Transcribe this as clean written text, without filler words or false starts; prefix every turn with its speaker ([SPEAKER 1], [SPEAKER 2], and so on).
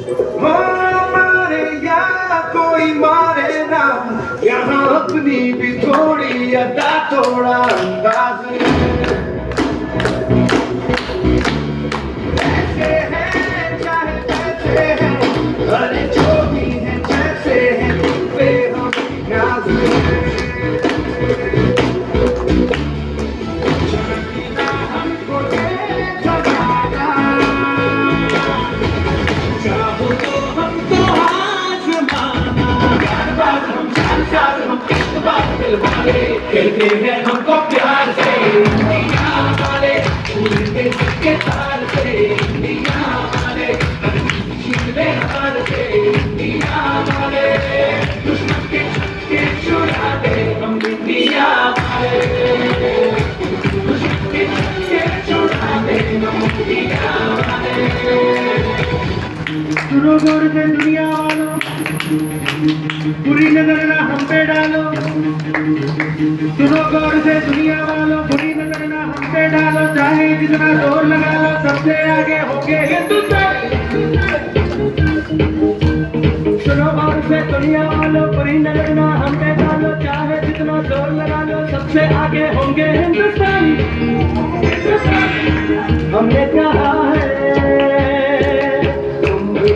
[SPEAKER 1] वो मारे या कोई मारे ना, यहाँ अपनी भी थोड़ी अदा थोड़ा अंदाज ऐसे हैं चाहे कैसे हैं, अरे जो भी हैं जैसे हैं वे हम नाज हमको ये जगाना, चाहो तो हमको आजमाना, यार बात हम साथ हम एक बात दिल वाले कहते हैं हमको प्यार से दुनिया वाले, पूरे दिल के तार से दुनिया वाले, छीने हार से दुनिया वाले, दुश्मन के छक्के छुड़ा दे हम दुनिया वाले, दुश्मन के छक्के छुड़ा दे हम दुनिया वाले। सुनो गौर से दुनिया वालों, बुरी नजर ना हम पे डालो, सुनो गौर से दुनिया वालों, बुरी नजर ना हम पे डालो, चाहे जितना जोर लगा लो सबसे आगे होंगे हिंदुस्तान। सुनो गौर से दुनिया वालों, बुरी नजर ना हम पे डालो, चाहे जितना जोर लगा लो सबसे आगे होंगे हिंदुस्तान। हमने कहा है तुम भी